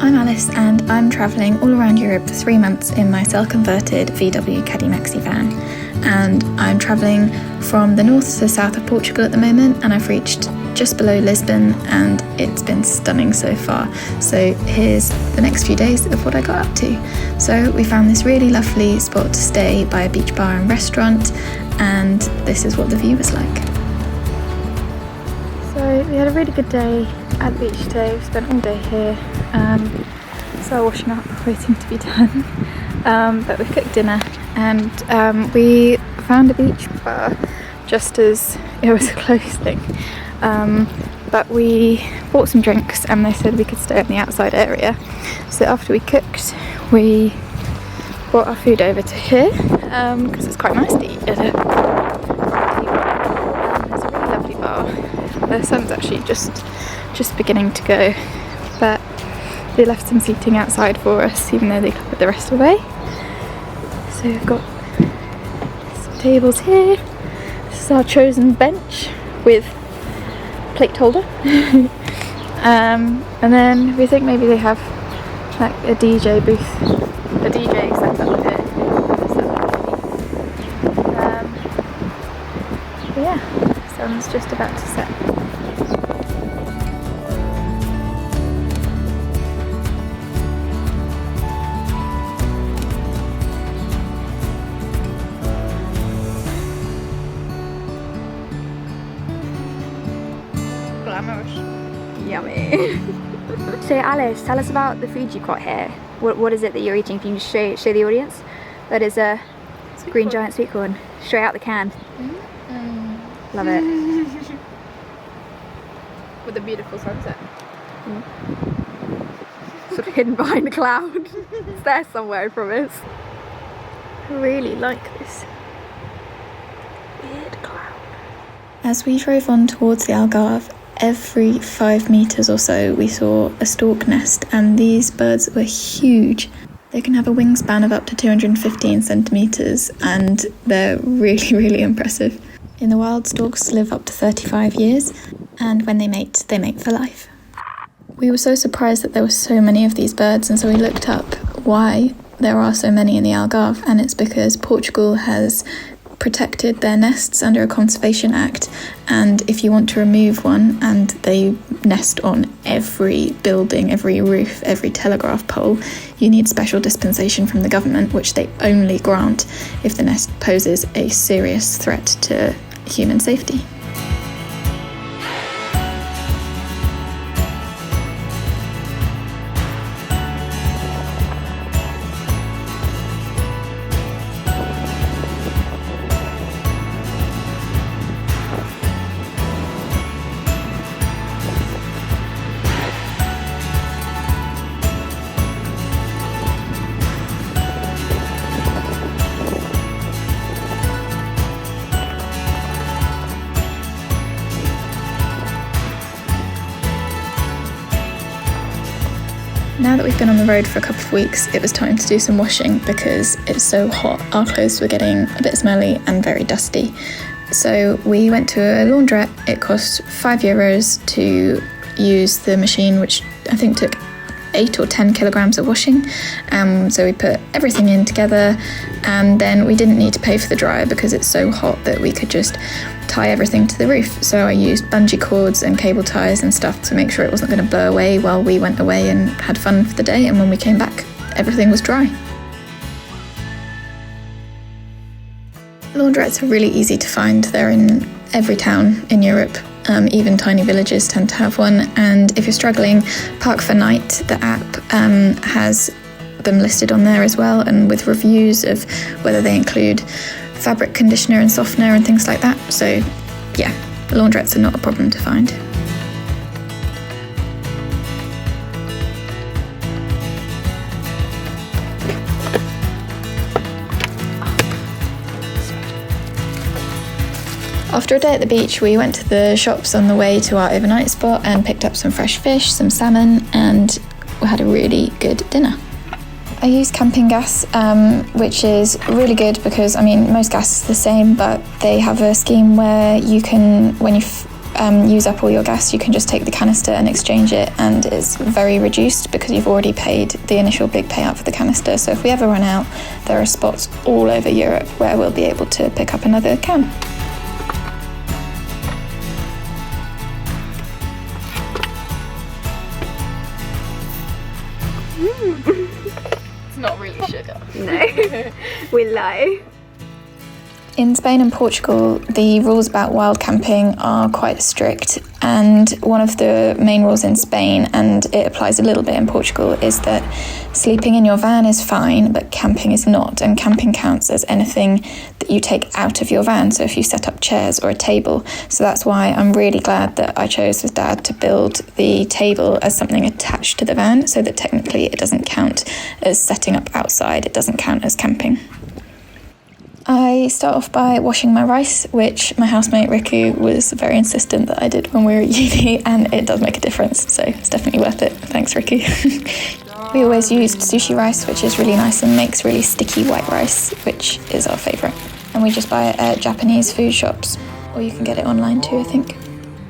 I'm Alice and I'm travelling all around Europe for 3 months in my cell-converted VW Caddy Maxi van, and I'm travelling from the north to the south of Portugal at the moment, and I've reached just below Lisbon and it's been stunning so far. So here's the next few days of what I got up to. So we found this really lovely spot to stay by a beach bar and restaurant, and this is what the view was like. So we had a really good day at the beach today. We spent all day here. So washing up, waiting to be done. But we cooked dinner and we found a beach bar just as it was closing. But we bought some drinks and they said we could stay in the outside area. So after we cooked, we brought our food over to here because it's quite nice to eat at a it's a really lovely bar. The sun's actually just beginning to go, but they left some seating outside for us even though they covered the rest away. So we've got some tables here. This is our chosen bench with plate holder. And then we think maybe they have like a DJ booth, a DJ set up here. But yeah, sun's just about to set. Yummy. So Alice, tell us about the food you got here. What is it that you're eating? Can you show the audience? That is a green giant sweet corn, straight out the can. Love it. With a beautiful sunset. Sort of hidden behind a cloud. It's there somewhere, I promise. I really like this Weird cloud. As we drove on towards the Algarve, every 5 meters or so we saw a stork nest, and these birds were huge. They can have a wingspan of up to 215 centimeters and they're really, really impressive. In the wild, storks live up to 35 years, and when they mate for life. We were so surprised that there were so many of these birds, and so we looked up why there are so many in the Algarve, and it's because Portugal has protected their nests under a conservation act, and if you want to remove one, and they nest on every building, every roof, every telegraph pole, you need special dispensation from the government, which they only grant if the nest poses a serious threat to human safety. Now that we've been on the road for a couple of weeks, it was time to do some washing because it's so hot. Our clothes were getting a bit smelly and very dusty. So we went to a laundrette. It cost €5 to use the machine, which I think took 8 or 10 kilograms of washing. So we put everything in together, and then we didn't need to pay for the dryer because it's so hot that we could just tie everything to the roof. So I used bungee cords and cable ties and stuff to make sure it wasn't going to blow away while we went away and had fun for the day, and when we came back everything was dry. Laundrettes are really easy to find. They're in every town in Europe. Even tiny villages tend to have one, and if you're struggling, Park for Night, the app, has them listed on there as well, and with reviews of whether they include fabric conditioner and softener and things like that. So yeah, laundrettes are not a problem to find. After a day at the beach, we went to the shops on the way to our overnight spot and picked up some fresh fish, some salmon, and we had a really good dinner. I use camping gas, which is really good because, I mean, most gas is the same, but they have a scheme where you can, when you use up all your gas, you can just take the canister and exchange it, and it's very reduced because you've already paid the initial big payout for the canister. So if we ever run out, there are spots all over Europe where we'll be able to pick up another can. It's not really sugar. No, we lie. In Spain and Portugal, the rules about wild camping are quite strict, and one of the main rules in Spain, and it applies a little bit in Portugal, is that sleeping in your van is fine, but camping is not, and camping counts as anything that you take out of your van, so if you set up chairs or a table. So that's why I'm really glad that I chose with Dad to build the table as something attached to the van, so that technically it doesn't count as setting up outside, it doesn't count as camping. I start off by washing my rice, which my housemate Riku was very insistent that I did when we were at uni, and it does make a difference, so it's definitely worth it. Thanks, Riku. We always used sushi rice, which is really nice and makes really sticky white rice, which is our favourite. And we just buy it at Japanese food shops, or you can get it online too, I think.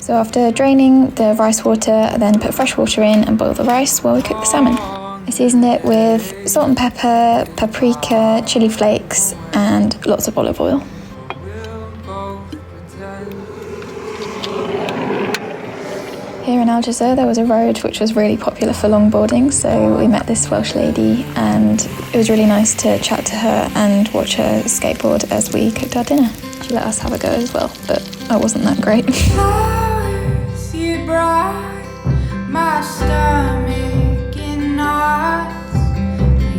So after draining the rice water, I then put fresh water in and boil the rice while we cook the salmon. I seasoned it with salt and pepper, paprika, chili flakes, and lots of olive oil. Here in Algarve there was a road which was really popular for longboarding, so we met this Welsh lady and it was really nice to chat to her and watch her skateboard as we cooked our dinner. She let us have a go as well, but I wasn't that great. Flowers you brought my stomach in knots,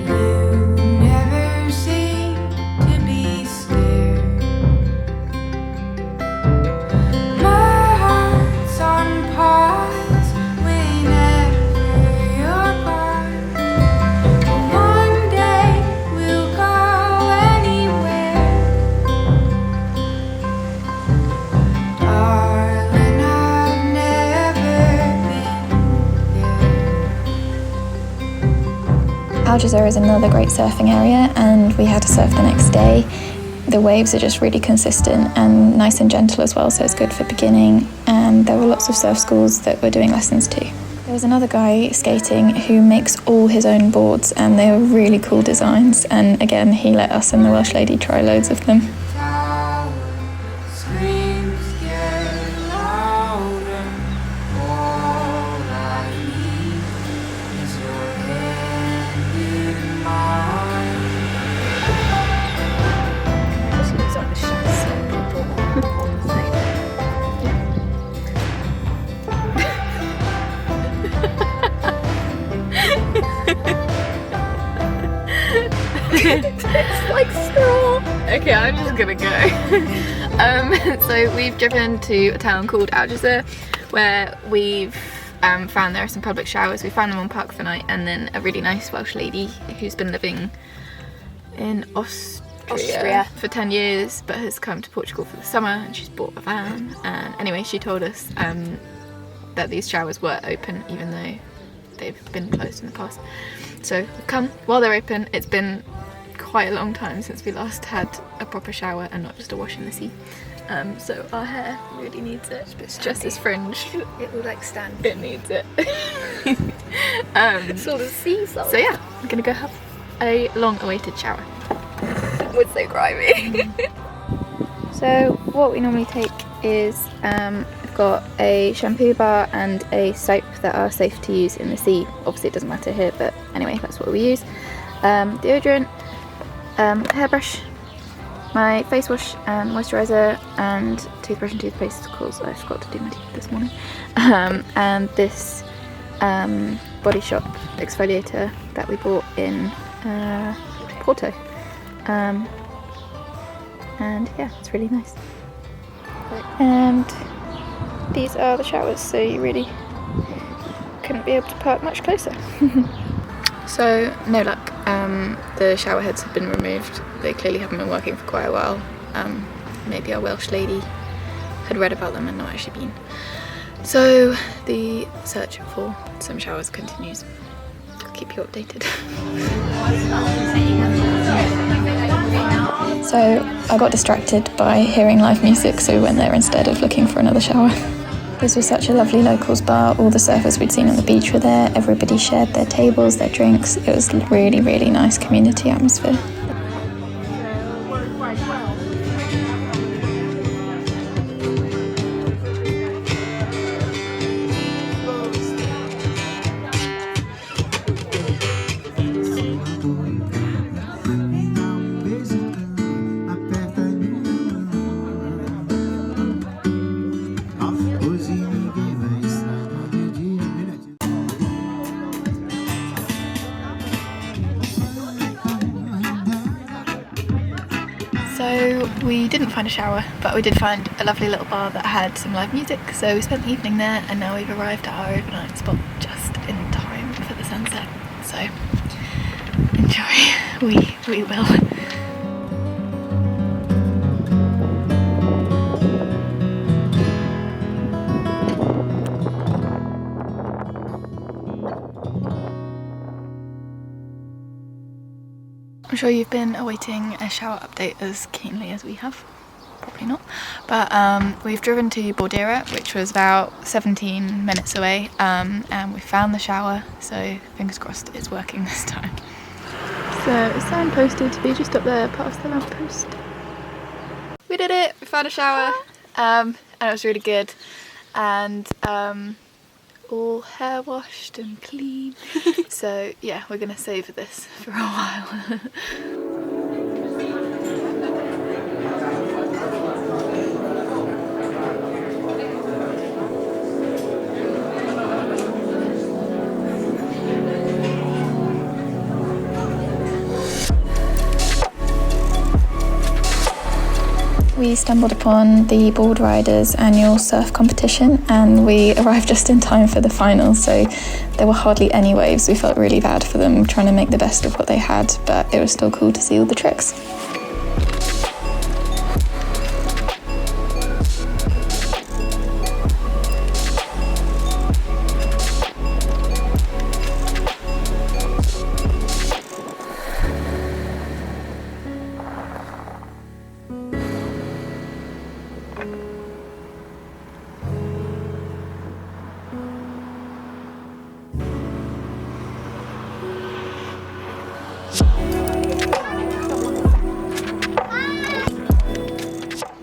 you never seem to be scared. My heart's on pause whenever you're gone. One day we'll go anywhere. Darling, I've never been there. Algarve is another great surfing area, and we had to surf the next day. The waves are just really consistent and nice and gentle as well, so it's good for beginning, and there were lots of surf schools that were doing lessons too. There was another guy skating who makes all his own boards, and they were really cool designs, and again he let us and the Welsh lady try loads of them. Screams get louder. All I need is your hand in mine. It's like straw. Okay, I'm just gonna go. So we've driven to a town called Algarve, where we've found there are some public showers. We found them on Park for Night, and then a really nice Welsh lady who's been living in Austria for 10 years, but has come to Portugal for the summer, and she's bought a van. And anyway, she told us that these showers were open, even though they've been closed in the past. So we've come while they're open. It's been quite a long time since we last had a proper shower and not just a wash in the sea. So our hair really needs it. It's just as fringed. It will like stand. It needs it. Sort of sea salt. So yeah, I'm gonna go have a long-awaited shower. It's so grimy. So what we normally take is we've got a shampoo bar and a soap that are safe to use in the sea. Obviously it doesn't matter here, but anyway, that's what we use. Deodorant, hairbrush, my face wash and moisturiser, and toothbrush and toothpaste because I forgot to do my teeth this morning. And this Body Shop exfoliator that we bought in Porto. And yeah, it's really nice. And these are the showers, so you really couldn't be able to park much closer. So no luck. The shower heads have been removed. They clearly haven't been working for quite a while. Maybe our Welsh lady had read about them and not actually been. So the search for some showers continues. I'll keep you updated. So I got distracted by hearing live music, so we went there instead of looking for another shower. This was such a lovely locals bar. All the surfers we'd seen on the beach were there. Everybody shared their tables, their drinks. It was really, really nice community atmosphere. So we didn't find a shower, but we did find a lovely little bar that had some live music, so we spent the evening there, and now we've arrived at our overnight spot just in time for the sunset. So enjoy, we will. I'm sure you've been awaiting a shower update as keenly as we have. Probably not. But we've driven to Bordera, which was about 17 minutes away, and we found the shower, so fingers crossed it's working this time. So it's signposted to be just up there past the lamppost. We did it! We found a shower, and it was really good. And all hair washed and clean. So yeah, we're gonna savour this for a while. We stumbled upon the board riders' annual surf competition, and we arrived just in time for the final, so there were hardly any waves. We felt really bad for them trying to make the best of what they had, but it was still cool to see all the tricks.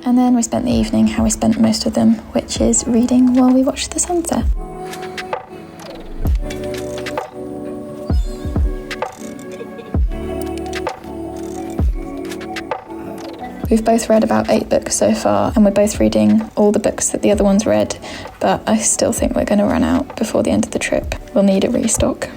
And then we spent the evening how we spent most of them, which is reading while we watched the sunset. We've both read about 8 books so far, and we're both reading all the books that the other ones read, but I still think we're going to run out before the end of the trip. We'll need a restock.